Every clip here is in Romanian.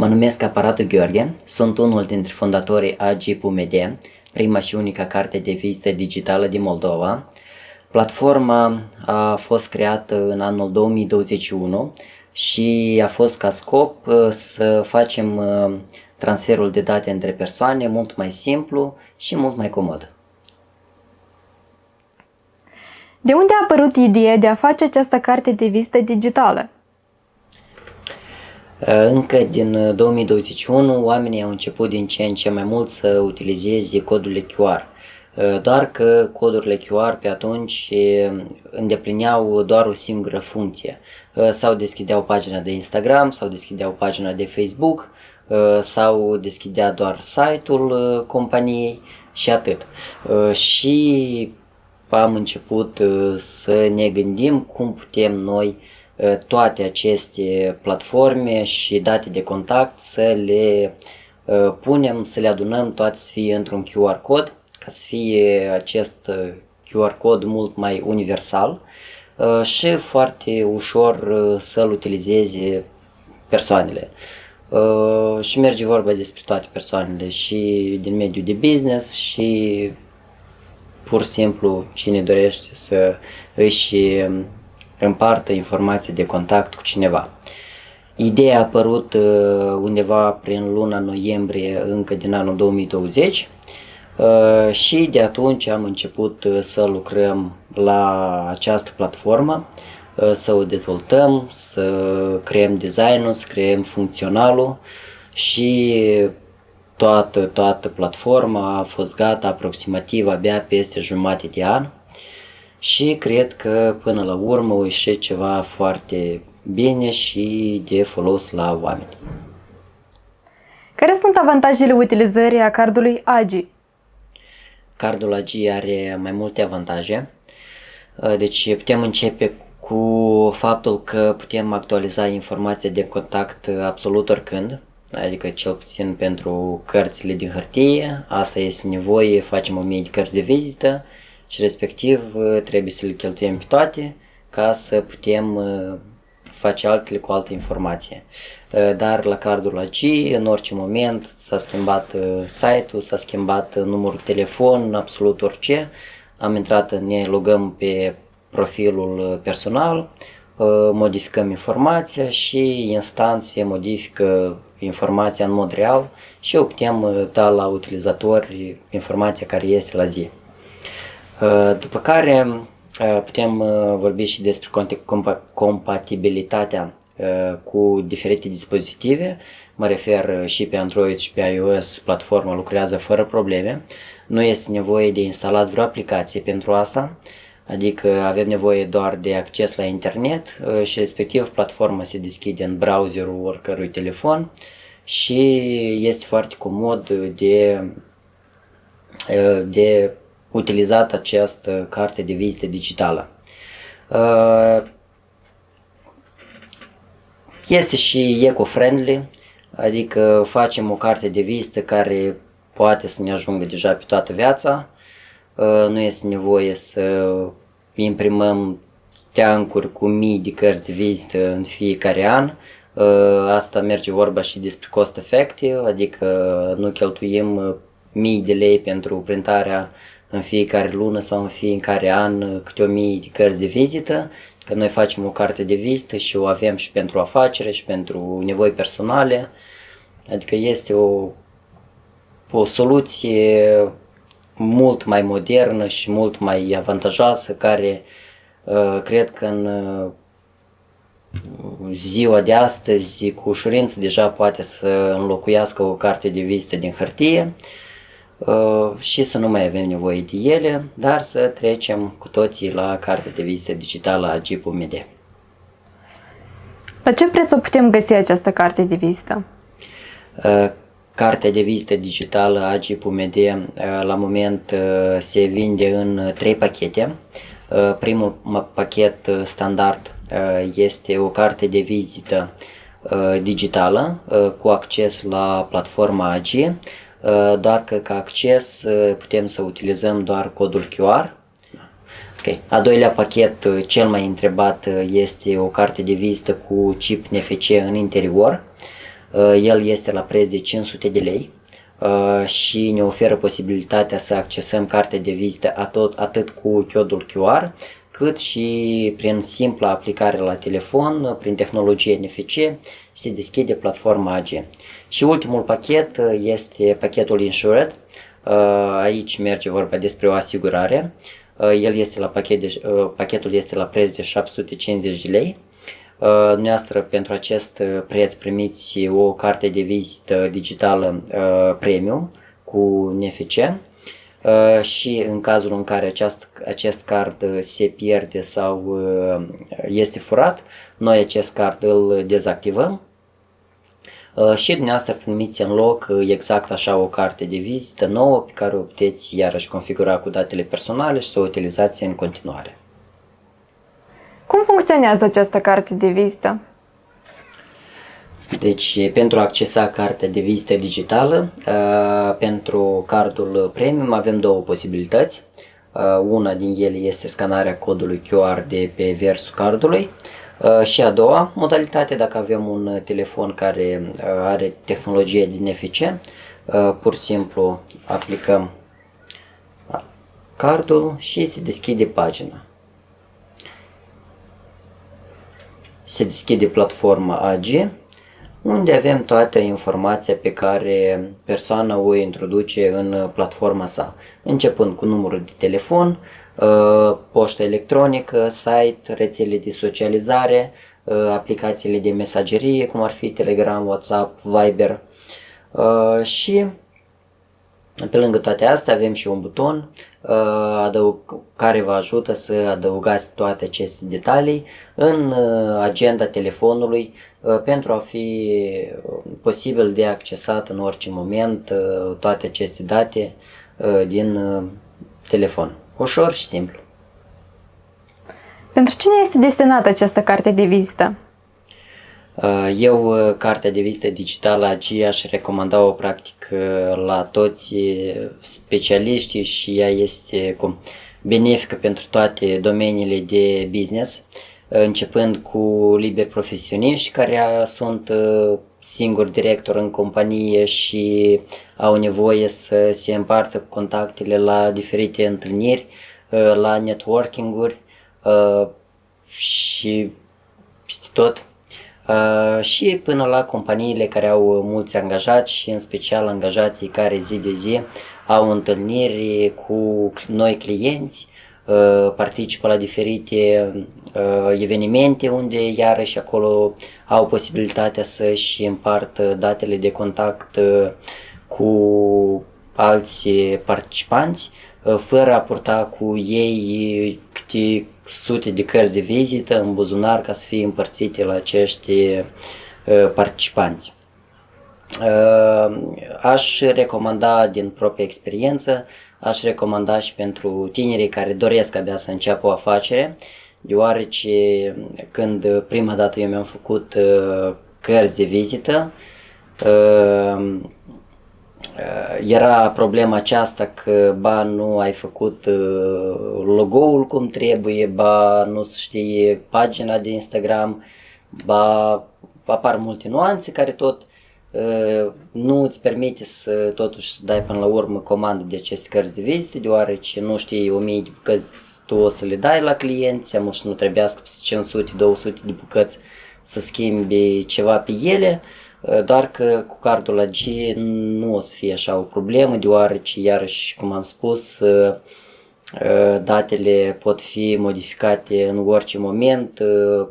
Mă numesc Aparatul Gheorghe, sunt unul dintre fondatorii AGIPUMD, prima și unica carte de vizită digitală din Moldova. Platforma a fost creată în anul 2021 și a fost ca scop să facem transferul de date între persoane mult mai simplu și mult mai comod. De unde a apărut ideea de a face această carte de vizită digitală? Încă din 2021, oamenii au început din ce în ce mai mult să utilizeze codurile QR. Doar că codurile QR pe atunci îndeplineau doar o singură funcție. Sau deschideau pagina de Instagram, sau deschideau pagina de Facebook, sau deschidea doar site-ul companiei și atât. Și am început să ne gândim cum putem noi toate aceste platforme și date de contact să le punem, să le adunăm toate să fie într-un QR cod, ca să fie acest QR cod mult mai universal și foarte ușor să-l utilizeze persoanele. Și merge vorba despre toate persoanele, și din mediul de business și pur și simplu cine dorește să își împartă informații de contact cu cineva. Ideea a apărut undeva prin luna noiembrie încă din anul 2020 și de atunci am început să lucrăm la această platformă, să o dezvoltăm, să creăm designul, să creăm funcționalul și toată platforma a fost gata aproximativ abia peste jumătate de an. Și cred că până la urmă o ieși ceva foarte bine și de folos la oameni. Care sunt avantajele utilizării a cardului AGI? Cardul AGI are mai multe avantaje. Deci putem începe cu faptul că putem actualiza informația de contact absolut oricând, adică cel puțin pentru cărțile din hârtie, asta este nevoie, facem 1000 de cărți de vizită și respectiv trebuie să le cheltuiem pe toate ca să putem face altele cu altă informație. Dar la cardul AGI, în orice moment, s-a schimbat site-ul, s-a schimbat numărul telefon, absolut orice. Am intrat, ne logăm pe profilul personal, modificăm informația și instant se modifică informația în mod real și putem da la utilizatori informația care este la zi. După care putem vorbi și despre compatibilitatea cu diferite dispozitive, mă refer și pe Android și pe iOS, platforma lucrează fără probleme, nu este nevoie de instalat vreo aplicație pentru asta, adică avem nevoie doar de acces la internet și respectiv platforma se deschide în browserul oricărui telefon și este foarte comod de utilizat această carte de vizită digitală. Este și eco-friendly, adică facem o carte de vizită care poate să ne ajungă deja pe toată viața. Nu este nevoie să imprimăm teancuri cu mii de cărți de vizită în fiecare an. Asta merge vorba și despre cost effective, adică nu cheltuim mii de lei pentru printarea în fiecare lună sau în fiecare an câte 1000 de cărți de vizită, că noi facem o carte de vizită și o avem și pentru afacere și pentru nevoi personale, adică este o soluție mult mai modernă și mult mai avantajoasă care cred că în ziua de astăzi cu ușurință deja poate să înlocuiască o carte de vizită din hârtie și să nu mai avem nevoie de ele, dar să trecem cu toții la cartea de vizită digitală a AGIPUMD. La ce preț o putem găsi această carte de vizită? Cartea de vizită digitală a AGIPUMD la moment se vinde în 3 pachete. Primul pachet standard este o carte de vizită digitală cu acces la platforma AGI, doar că ca acces putem să utilizăm doar codul QR. Okay. A doilea pachet, cel mai întrebat, este o carte de vizită cu chip NFC în interior. El este la preț de 500 de lei și ne oferă posibilitatea să accesăm cartea de vizită atât cu codul QR, cât și prin simpla aplicare la telefon, prin tehnologie NFC, se deschide platforma AG. Și ultimul pachet este pachetul Insured. Aici merge vorba despre o asigurare. El este la pachetul este la preț de 750 de lei. Dumneavoastră pentru acest preț primiți o carte de vizită digitală premium cu NFC și în cazul în care acest card se pierde sau este furat, noi acest card îl dezactivăm și dumneavoastră primiți în loc exact așa o carte de vizită nouă pe care o puteți iarăși configura cu datele personale și să o utilizați în continuare. Cum funcționează această carte de vizită? Deci, pentru a accesa cartea de vizită digitală, pentru cardul premium avem două posibilități. Una din ele este scanarea codului QR de pe versul cardului și a doua modalitate, dacă avem un telefon care are tehnologie din NFC, pur și simplu aplicăm cardul și se deschide pagina. Se deschide platforma AG, unde avem toată informația pe care persoana o introduce în platforma sa, începând cu numărul de telefon, poștă electronică, site, rețele de socializare, aplicațiile de mesagerie, cum ar fi Telegram, WhatsApp, Viber și pe lângă toate astea avem și un buton care vă ajută să adăugați toate aceste detalii în agenda telefonului pentru a fi posibil de accesat în orice moment toate aceste date din telefon. Ușor și simplu. Pentru cine este destinată această carte de vizită? Eu, cartea de vizită digitală AG, aș recomanda-o practic la toți specialiștii și ea este benefică pentru toate domeniile de business, începând cu liberi profesioniști care sunt singuri director în companie și au nevoie să se împartă contactele la diferite întâlniri, la networking-uri și peste tot. Și până la companiile care au mulți angajați și în special angajații care zi de zi au întâlniri cu noi clienți, participă la diferite evenimente unde iarăși acolo au posibilitatea să-și împartă datele de contact cu alți participanți, fără a purta cu ei câte sute de cărți de vizită în buzunar ca să fie împărțite la acești participanți. Aș recomanda din propria experiență, aș recomanda și pentru tinerii care doresc abia să înceapă o afacere, deoarece când prima dată eu mi-am făcut cărți de vizită, era problema aceasta că ba nu ai făcut logo-ul cum trebuie, ba nu știe pagina de Instagram, ba apar multe nuanțe care tot nu îți permite să totuși dai până la urmă comandă de aceste cărți de vizită, deoarece nu știi 1000 de bucăți tu o să le dai la clienți, am să nu trebuiască 500-200 de bucăți să schimbi ceva pe ele. Doar că cu cardul AG nu o să fie așa o problemă, deoarece, iarăși, cum am spus, datele pot fi modificate în orice moment,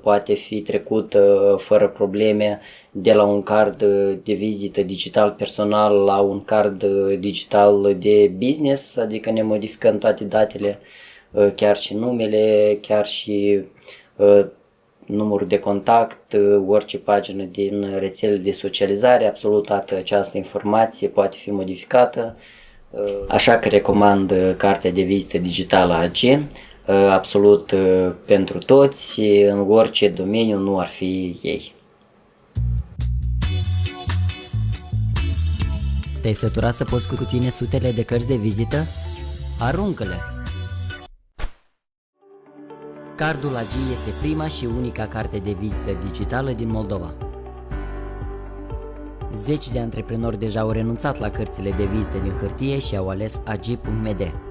poate fi trecut fără probleme de la un card de vizită digital personal la un card digital de business, adică ne modificăm toate datele, chiar și numele, chiar și numărul de contact, orice pagină din rețele de socializare, absolut toată această informație poate fi modificată. Așa că recomand cartea de vizită digitală AG, absolut pentru toți, în orice domeniu nu ar fi ei. Te-ai săturat să poți cu tine sutele de cărți de vizită? Aruncă-le! Cardul AG este prima și unica carte de vizită digitală din Moldova. Zeci de antreprenori deja au renunțat la cărțile de vizită din hârtie și au ales agi.md.